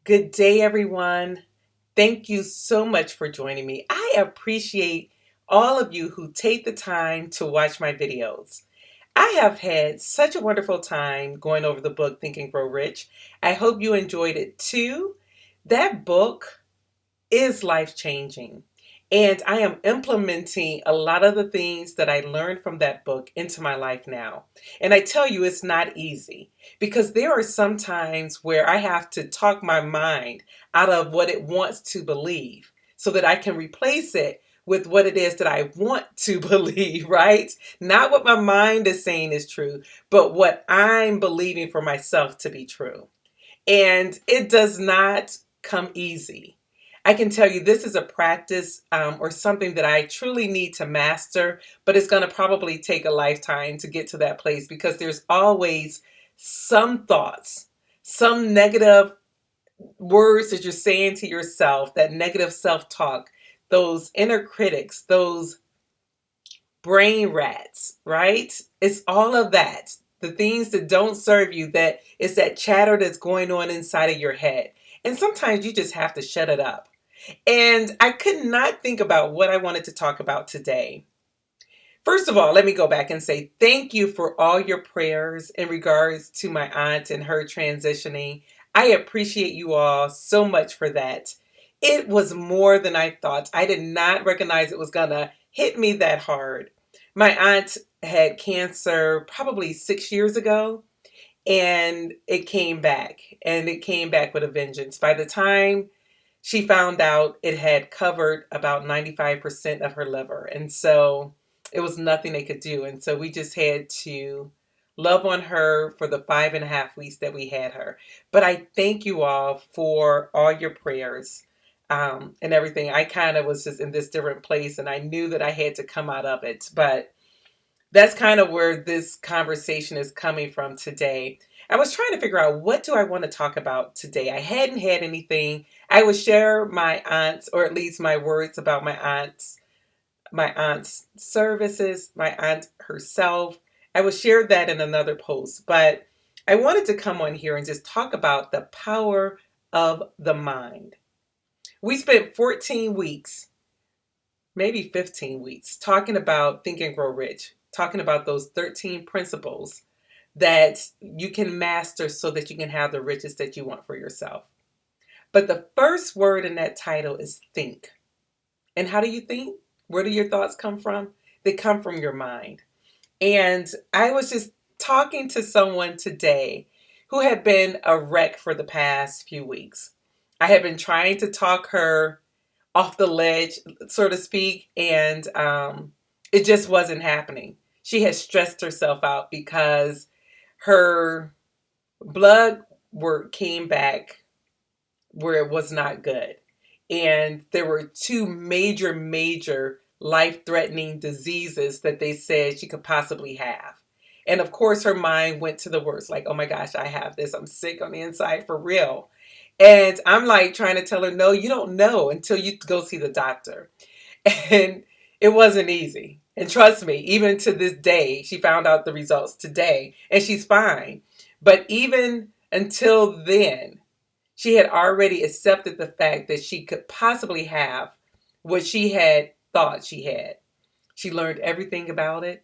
Good day, everyone. Thank you so much for joining me. I appreciate all of you who take the time to watch my videos. I have had such a wonderful time going over the book Think and Grow Rich. I hope you enjoyed it too. That book is life changing. And I am implementing a lot of the things that I learned from that book into my life now. And I tell you, it's not easy because there are some times where I have to talk my mind out of what it wants to believe so that I can replace it with what it is that I want to believe, right? Not what my mind is saying is true, but what I'm believing for myself to be true. And it does not come easy. I can tell you this is a practice or something that I truly need to master, but it's going to probably take a lifetime to get to that place because there's always some thoughts, some negative words that you're saying to yourself, that negative self talk, those inner critics, those brain rats, right? It's all of that. The things that don't serve you, that it's that chatter that's going on inside of your head. And sometimes you just have to shut it up. And I could not think about what I wanted to talk about today. First of all, let me go back and say thank you for all your prayers in regards to my aunt and her transitioning. I appreciate you all so much for that. It was more than I thought. I did not recognize it was going to hit me that hard. My aunt had cancer probably 6 years ago, and it came back, and it came back with a vengeance. By the time she found out, it had covered about 95% of her liver. And so it was nothing they could do. And so we just had to love on her for the 5.5 weeks that we had her. But I thank you all for all your prayers and everything. I kind of was just in this different place and I knew that I had to come out of it. But that's kind of where this conversation is coming from today. I was trying to figure out what do I want to talk about today. I hadn't had anything. I would share my aunt's, or at least my words about my aunt's services, my aunt herself. I will share that in another post, but I wanted to come on here and just talk about the power of the mind. We spent 14 weeks, maybe 15 weeks, talking about Think and Grow Rich, talking about those 13 principles that you can master so that you can have the riches that you want for yourself. But the first word in that title is think. And how do you think? Where do your thoughts come from? They come from your mind. And I was just talking to someone today who had been a wreck for the past few weeks. I had been trying to talk her off the ledge, so to speak, and it just wasn't happening. She had stressed herself out because her blood work came back where it was not good. And there were two major life threatening diseases that they said she could possibly have. And of course, her mind went to the worst like, oh my gosh, I have this. I'm sick on the inside for real. And I'm like trying to tell her, no, you don't know until you go see the doctor. And it wasn't easy. And trust me, even to this day, she found out the results today and she's fine. But even until then, she had already accepted the fact that she could possibly have what she had thought she had. She learned everything about it,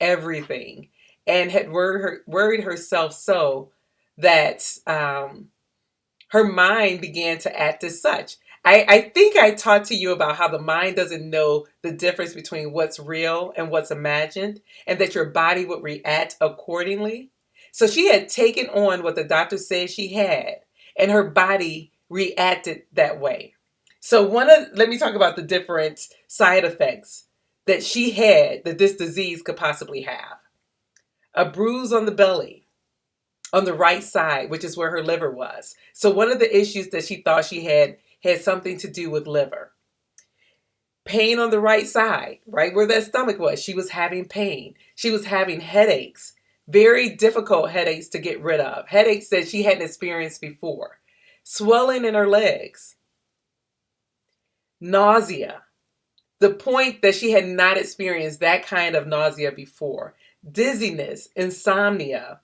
everything, and had worried herself so that her mind began to act as such. I think I talked to you about how the mind doesn't know the difference between what's real and what's imagined, and that your body would react accordingly. So she had taken on what the doctor said she had, and her body reacted that way. So let me talk about the different side effects that she had that this disease could possibly have. A bruise on the belly, on the right side, which is where her liver was. So one of the issues that she thought she had something to do with liver. Pain on the right side, right where that stomach was. She was having pain. She was having headaches, very difficult headaches to get rid of, headaches that she hadn't experienced before. Swelling in her legs, nausea, the point that she had not experienced that kind of nausea before, dizziness, insomnia,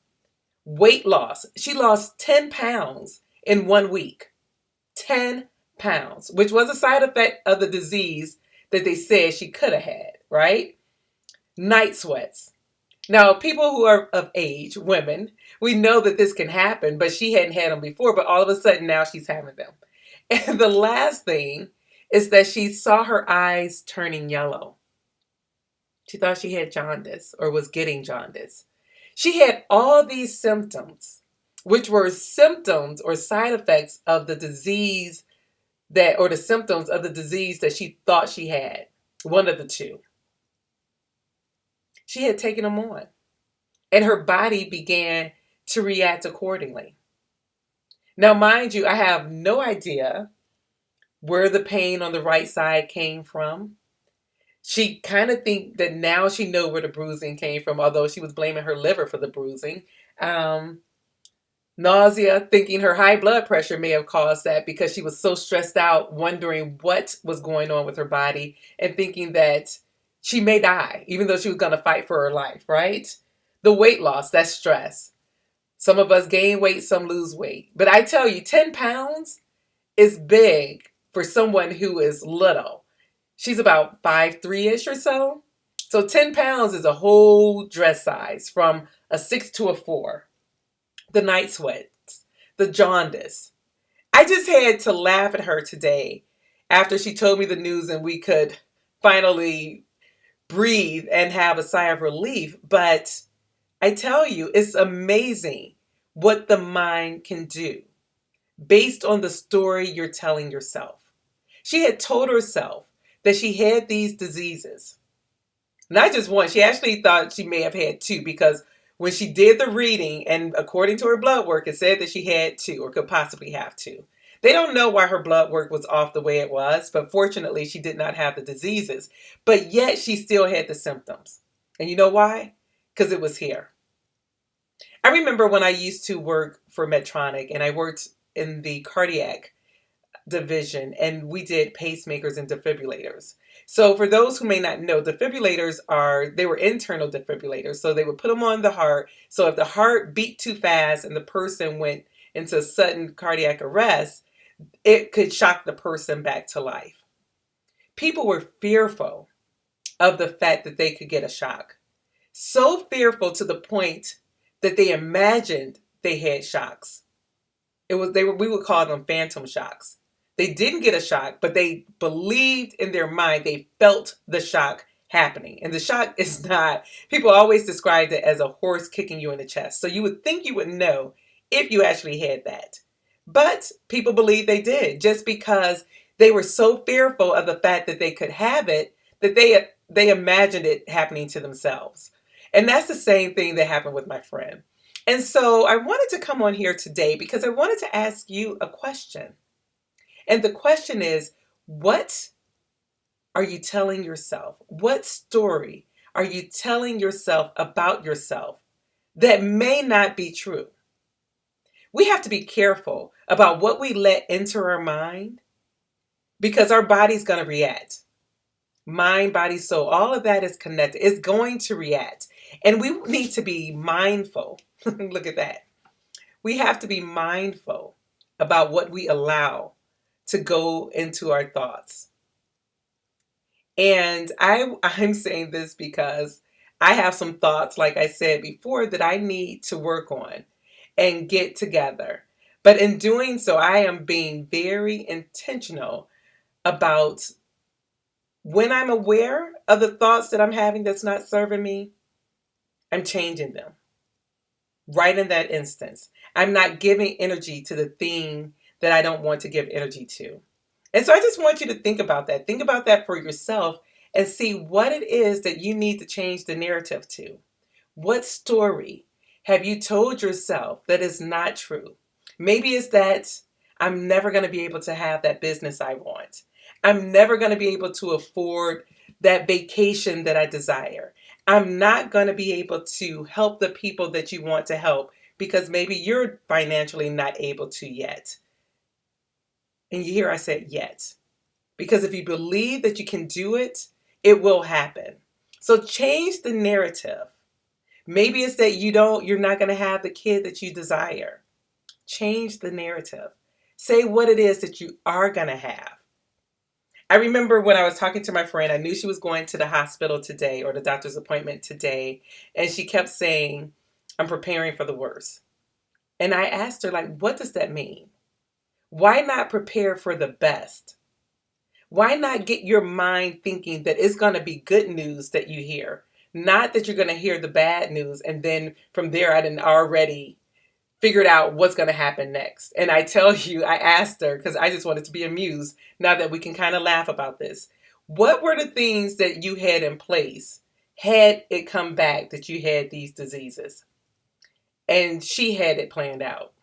weight loss. She lost 10 pounds in 1 week. 10 pounds, which was a side effect of the disease that they said she could have had, right? Night sweats. Now, people who are of age, women, we know that this can happen, but she hadn't had them before, but all of a sudden now she's having them. And the last thing is that she saw her eyes turning yellow. She thought she had jaundice or was getting jaundice. She had all these symptoms, which were symptoms or side effects of the disease or the symptoms of the disease that she thought she had. One of the two. She had taken them on, and her body began to react accordingly. Now, mind you, I have no idea where the pain on the right side came from. She kind of think that now she know where the bruising came from, although she was blaming her liver for the bruising. Um, Nausea, thinking her high blood pressure may have caused that because she was so stressed out, wondering what was going on with her body and thinking that she may die, even though she was going to fight for her life, right? The weight loss, that's stress. Some of us gain weight, some lose weight. But I tell you, 10 pounds is big for someone who is little. She's about 5'3" or so. So 10 pounds is a whole dress size from a 6 to a 4. The night sweats, the jaundice. I just had to laugh at her today after she told me the news and we could finally breathe and have a sigh of relief. But I tell you, it's amazing what the mind can do based on the story you're telling yourself. She had told herself that she had these diseases. Not just one, she actually thought she may have had two because when she did the reading and according to her blood work, it said that she had two or could possibly have two. They don't know why her blood work was off the way it was, but fortunately she did not have the diseases. But yet she still had the symptoms. And you know why? Because it was here. I remember when I used to work for Medtronic and I worked in the cardiac division and we did pacemakers and defibrillators. So for those who may not know, defibrillators they were internal defibrillators. So they would put them on the heart. So if the heart beat too fast and the person went into sudden cardiac arrest, it could shock the person back to life. People were fearful of the fact that they could get a shock. So fearful to the point that they imagined they had shocks. We would call them phantom shocks. They didn't get a shock, but they believed in their mind, they felt the shock happening. And the shock is not, people always described it as a horse kicking you in the chest. So you would think you would know if you actually had that. But people believed they did just because they were so fearful of the fact that they could have it that they imagined it happening to themselves. And that's the same thing that happened with my friend. And so I wanted to come on here today because I wanted to ask you a question. And the question is, what are you telling yourself? What story are you telling yourself about yourself that may not be true? We have to be careful about what we let into our mind because our body's going to react. Mind, body, soul, all of that is connected. It's going to react. And we need to be mindful. Look at that. We have to be mindful about what we allow to go into our thoughts. And I'm saying this because I have some thoughts, like I said before, that I need to work on and get together. But in doing so, I am being very intentional about when I'm aware of the thoughts that I'm having that's not serving me, I'm changing them right in that instance. I'm not giving energy to the thing that I don't want to give energy to. And so I just want you to think about that. Think about that for yourself and see what it is that you need to change the narrative to. What story have you told yourself that is not true? Maybe it's that I'm never going to be able to have that business I want. I'm never going to be able to afford that vacation that I desire. I'm not going to be able to help the people that you want to help because maybe you're financially not able to yet. And you hear I said yet. Because if you believe that you can do it, it will happen. So change the narrative. Maybe it's that you're not going to have the kid that you desire. Change the narrative. Say what it is that you are going to have. I remember when I was talking to my friend, I knew she was going to the hospital today or the doctor's appointment today. And she kept saying, I'm preparing for the worst. And I asked her, like, what does that mean? Why not prepare for the best? Why not get your mind thinking that it's going to be good news that you hear? Not that you're going to hear the bad news. And then from there, I didn't already figured out what's going to happen next. And I tell you, I asked her because I just wanted to be amused now that we can kind of laugh about this. What were the things that you had in place had it come back that you had these diseases? And she had it planned out.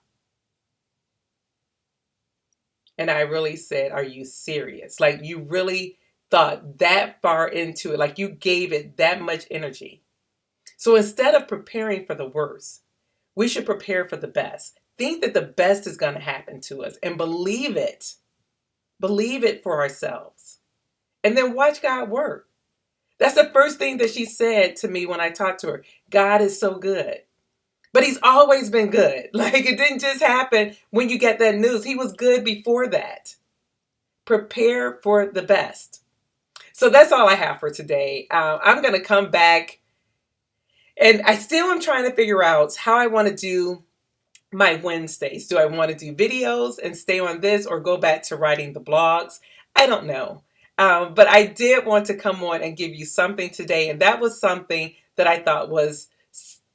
And I really said, are you serious? Like you really thought that far into it, like you gave it that much energy. So instead of preparing for the worst, we should prepare for the best. Think that the best is going to happen to us and believe it. Believe it for ourselves. And then watch God work. That's the first thing that she said to me when I talked to her. God is so good. But he's always been good. Like it didn't just happen when you get that news. He was good before that. Prepare for the best. So that's all I have for today. I'm going to come back and I still am trying to figure out how I want to do my Wednesdays. Do I want to do videos and stay on this or go back to writing the blogs? I don't know. But I did want to come on and give you something today. And that was something that I thought was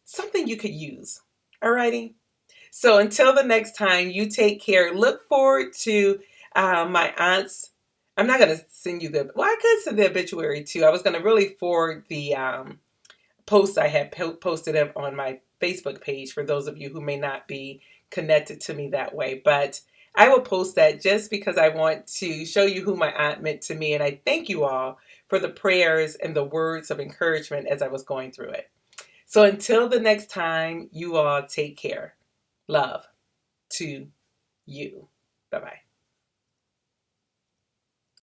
something you could use. Alrighty. So until the next time, you take care. Look forward to my aunt's. I'm not going to send you the, well, I could send the obituary too. I was going to really forward the post I had posted up on my Facebook page for those of you who may not be connected to me that way. But I will post that just because I want to show you who my aunt meant to me. And I thank you all for the prayers and the words of encouragement as I was going through it. So until the next time, you all take care. Love to you. Bye-bye.